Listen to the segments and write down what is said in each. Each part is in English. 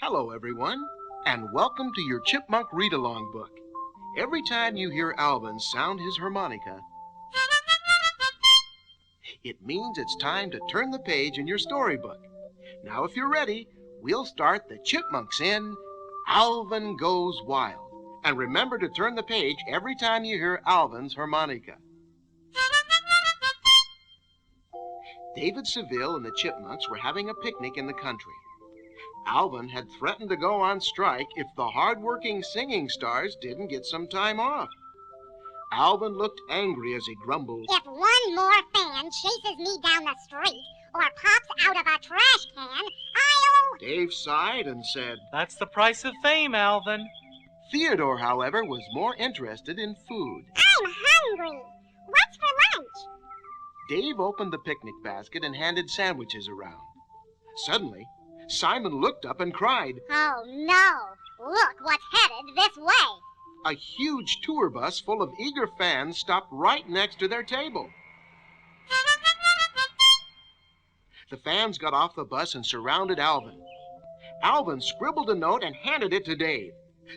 Hello, everyone, and welcome to your Chipmunk read-along book. Every time you hear Alvin sound his harmonica, it means it's time to turn the page in your storybook. Now, if you're ready, we'll start the Chipmunks in Alvin Goes Wild. And remember to turn the page every time you hear Alvin's harmonica. David Seville and the Chipmunks were having a picnic in the country. Alvin had threatened to go on strike if the hard-working singing stars didn't get some time off. Alvin looked angry as he grumbled, "If one more fan chases me down the street or pops out of a trash can, I'll..." Dave sighed and said, "That's the price of fame, Alvin." Theodore, however, was more interested in food. "I'm hungry. What's for lunch?" Dave opened the picnic basket and handed sandwiches around. Suddenly, Simon looked up and cried, "Oh, no. Look what's headed this way." A huge tour bus full of eager fans stopped right next to their table. The fans got off the bus and surrounded Alvin. Alvin scribbled a note and handed it to Dave.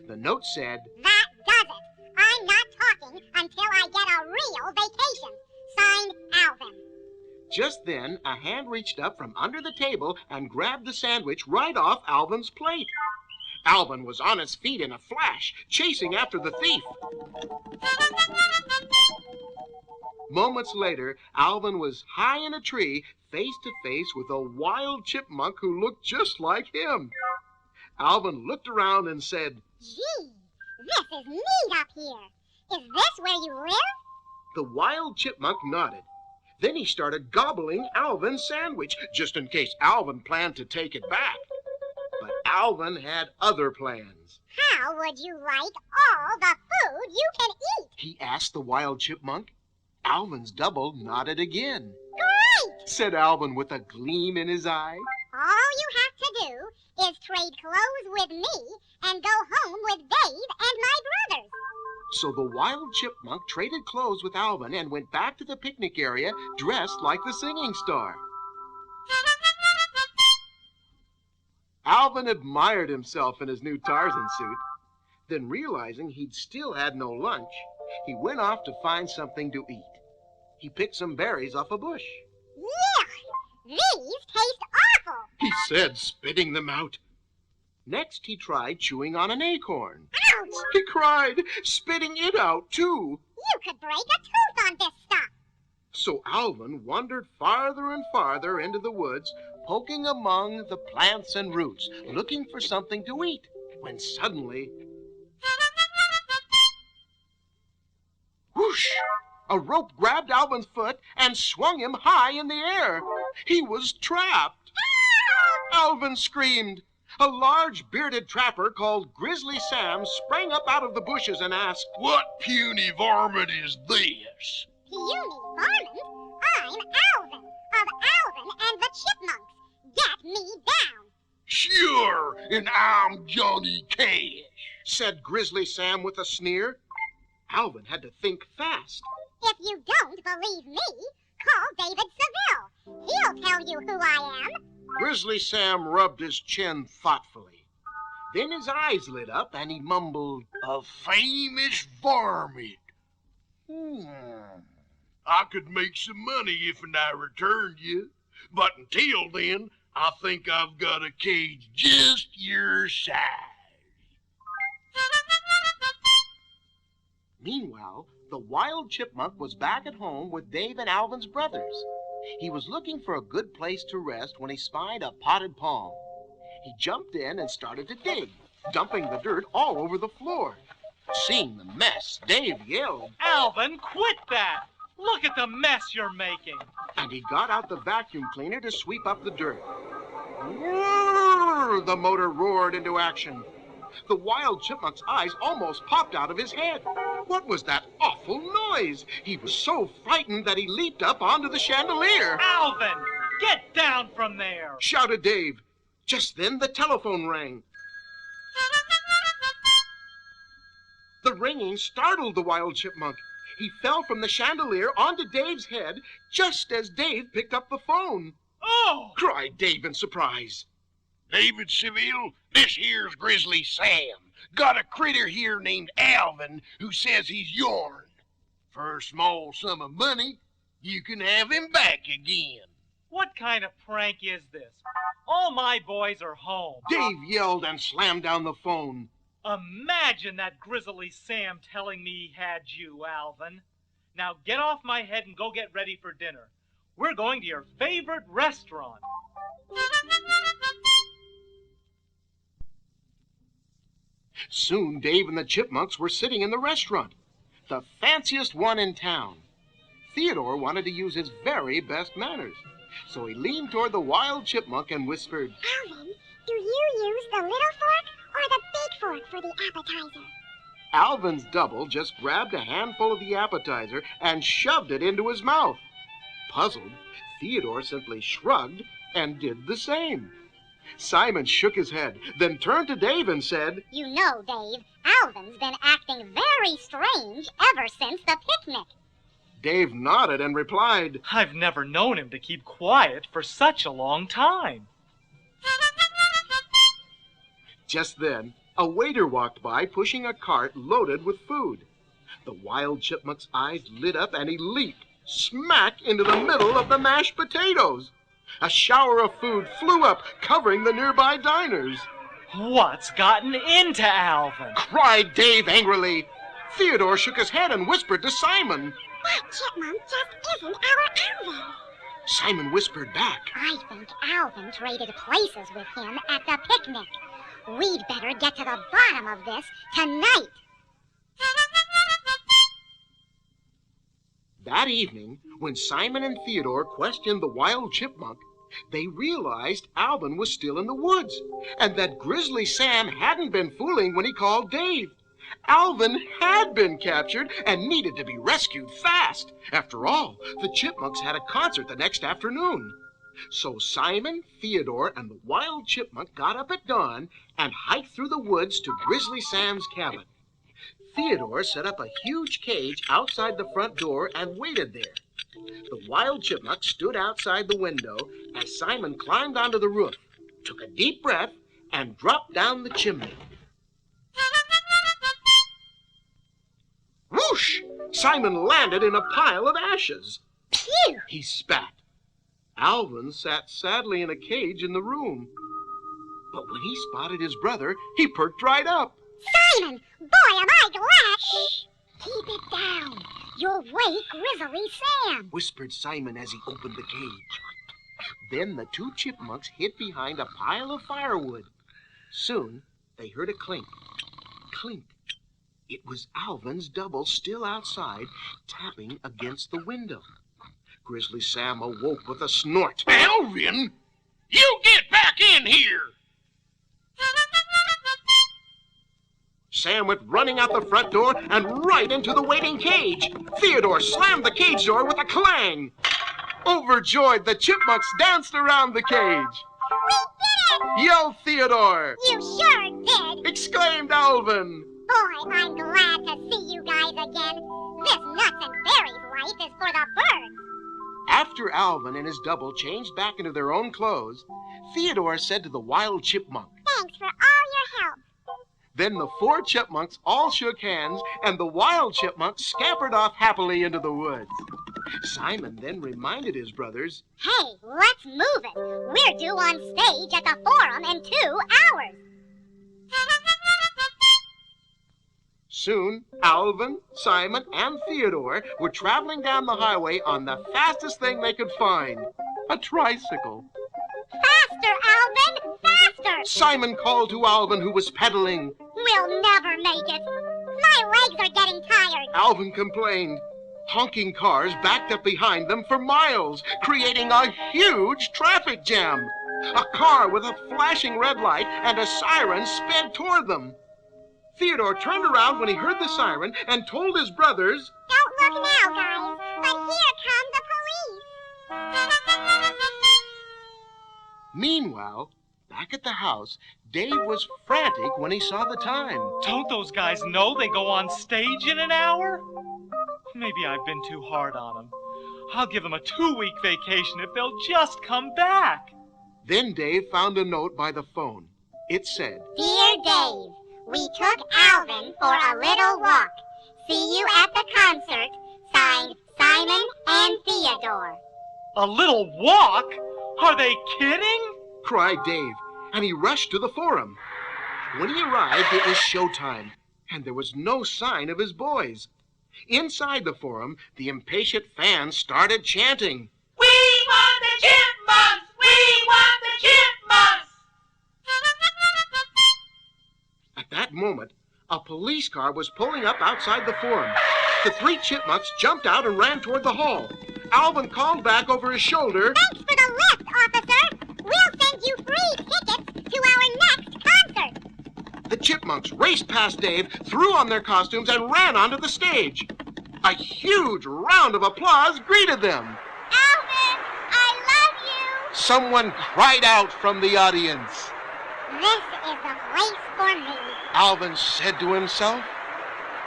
The note said, "That does it. I'm not talking until I get a real vacation. Signed, Alvin." Just then, a hand reached up from under the table and grabbed the sandwich right off Alvin's plate. Alvin was on his feet in a flash, chasing after the thief. Moments later, Alvin was high in a tree, face to face with a wild chipmunk who looked just like him. Alvin looked around and said, "Gee, this is neat up here. Is this where you live?" The wild chipmunk nodded. Then he started gobbling Alvin's sandwich, just in case Alvin planned to take it back. But Alvin had other plans. "How would you like all the food you can eat?" He asked the wild chipmunk. Alvin's double nodded again. "Great!" Said Alvin with a gleam in his eye. "All you have to do is trade clothes with me and go home with Dave and my brothers." So the wild chipmunk traded clothes with Alvin and went back to the picnic area dressed like the singing star. Alvin admired himself in his new Tarzan suit. Then, realizing he'd still had no lunch, he went off to find something to eat. He picked some berries off a bush. "Yuck! These taste awful!" He said, spitting them out. Next, he tried chewing on an acorn. "Ouch! He cried, spitting it out, too. You could break a tooth on this stuff." So Alvin wandered farther and farther into the woods, poking among the plants and roots, looking for something to eat, when suddenly, whoosh! A rope grabbed Alvin's foot and swung him high in the air. He was trapped. Alvin screamed. A large bearded trapper called Grizzly Sam sprang up out of the bushes and asked, "What puny varmint is this?" "Puny varmint? I'm Alvin, of Alvin and the Chipmunks. Get me down." "Sure, and I'm Johnny Cash," said Grizzly Sam with a sneer. Alvin had to think fast. "If you don't believe me, call David Seville. He'll tell you who I am." Grizzly Sam rubbed his chin thoughtfully. Then his eyes lit up and he mumbled, "A famous varmint. I could make some money if I returned you, but until then, I think I've got a cage just your size." Meanwhile, the wild chipmunk was back at home with Dave and Alvin's brothers. He was looking for a good place to rest when he spied a potted palm. He jumped in and started to dig, dumping the dirt all over the floor. Seeing the mess, Dave yelled, "Alvin, quit that! Look at the mess you're making!" and he got out the vacuum cleaner to sweep up the dirt. Whirr! The motor roared into action. The wild chipmunk's eyes almost popped out of his head. What was that awful noise? He was so frightened that he leaped up onto the chandelier. "Alvin, get down from there!" Shouted Dave. Just then the telephone rang. The ringing startled the wild chipmunk. He fell from the chandelier onto Dave's head just as Dave picked up the phone. "Oh!" Cried Dave in surprise. David Seville, this here's Grizzly Sam. Got a critter here named Alvin who says he's yourn. For a small sum of money, you can have him back again. What kind of prank is this? All my boys are home. Dave yelled and slammed down the phone. Imagine that Grizzly Sam telling me he had you, Alvin. Now get off my head and go get ready for dinner. We're going to your favorite restaurant. Soon Dave and the Chipmunks were sitting in the restaurant, the fanciest one in town. Theodore wanted to use his very best manners, so he leaned toward the wild chipmunk and whispered, Alvin, do you use the little fork or the big fork for the appetizer? Alvin's double just grabbed a handful of the appetizer and shoved it into his mouth. Puzzled, Theodore simply shrugged and did the same. Simon shook his head, then turned to Dave and said, You know, Dave, Alvin's been acting very strange ever since the picnic. Dave nodded and replied, I've never known him to keep quiet for such a long time. Just then, a waiter walked by pushing a cart loaded with food. The wild chipmunk's eyes lit up and he leaped smack into the middle of the mashed potatoes. A shower of food flew up, covering the nearby diners. What's gotten into Alvin? Cried Dave angrily. Theodore shook his head and whispered to Simon. That chipmunk just isn't our Alvin. Simon whispered back. I think Alvin traded places with him at the picnic. We'd better get to the bottom of this tonight. That evening, when Simon and Theodore questioned the wild chipmunk, they realized Alvin was still in the woods, and that Grizzly Sam hadn't been fooling when he called Dave. Alvin had been captured and needed to be rescued fast. After all, the Chipmunks had a concert the next afternoon. So Simon, Theodore, and the wild chipmunk got up at dawn and hiked through the woods to Grizzly Sam's cabin. Theodore set up a huge cage outside the front door and waited there. The wild chipmunk stood outside the window as Simon climbed onto the roof, took a deep breath, and dropped down the chimney. Whoosh! Simon landed in a pile of ashes. Phew! He spat. Alvin sat sadly in a cage in the room. But when he spotted his brother, he perked right up. Simon! Boy, am I glad! Shh! Keep it down. You'll wake Grizzly Sam. Whispered Simon as he opened the cage. Then the two chipmunks hid behind a pile of firewood. Soon they heard a clink. Clink. It was Alvin's double still outside, tapping against the window. Grizzly Sam awoke with a snort. Alvin, you get back in here! Sam went running out the front door and right into the waiting cage. Theodore slammed the cage door with a clang. Overjoyed, the chipmunks danced around the cage. We did Yelled Theodore. it! You sure did! Exclaimed Alvin. Boy, I'm glad to see you guys again. This nuts and berries life is for the birds. After Alvin and his double changed back into their own clothes, Theodore said to the wild chipmunk. Thanks for all your help. Then the four chipmunks all shook hands, and the wild chipmunk scampered off happily into the woods. Simon then reminded his brothers, Hey, let's move it. We're due on stage at the Forum in 2 hours. Soon, Alvin, Simon, and Theodore were traveling down the highway on the fastest thing they could find, a tricycle. Faster, Alvin! Faster! Simon called to Alvin, who was pedaling. We'll never make it. My legs are getting tired. Alvin complained. Honking cars backed up behind them for miles, creating a huge traffic jam. A car with a flashing red light and a siren sped toward them. Theodore turned around when he heard the siren and told his brothers, Don't look now, guys, but here come the police. Meanwhile, back at the house, Dave was frantic when he saw the time. Don't those guys know they go on stage in an hour? Maybe I've been too hard on them. I'll give them a 2-week vacation if they'll just come back. Then Dave found a note by the phone. It said, Dear Dave, we took Alvin for a little walk. See you at the concert. Signed, Simon and Theodore. A little walk? Are they kidding? cried Dave, and he rushed to the forum. When he arrived, it was showtime, and there was no sign of his boys. Inside the forum, the impatient fans started chanting, We want the chipmunks! We want the chipmunks! At that moment, a police car was pulling up outside the forum. The three chipmunks jumped out and ran toward the hall. Alvin called back over his shoulder, Thanks for the lift, officer. We'll send you free tickets to our next concert. The chipmunks raced past Dave, threw on their costumes, and ran onto the stage. A huge round of applause greeted them. Alvin, I love you. Someone cried out from the audience. This is the place for me. Alvin said to himself,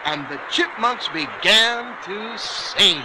and the chipmunks began to sing.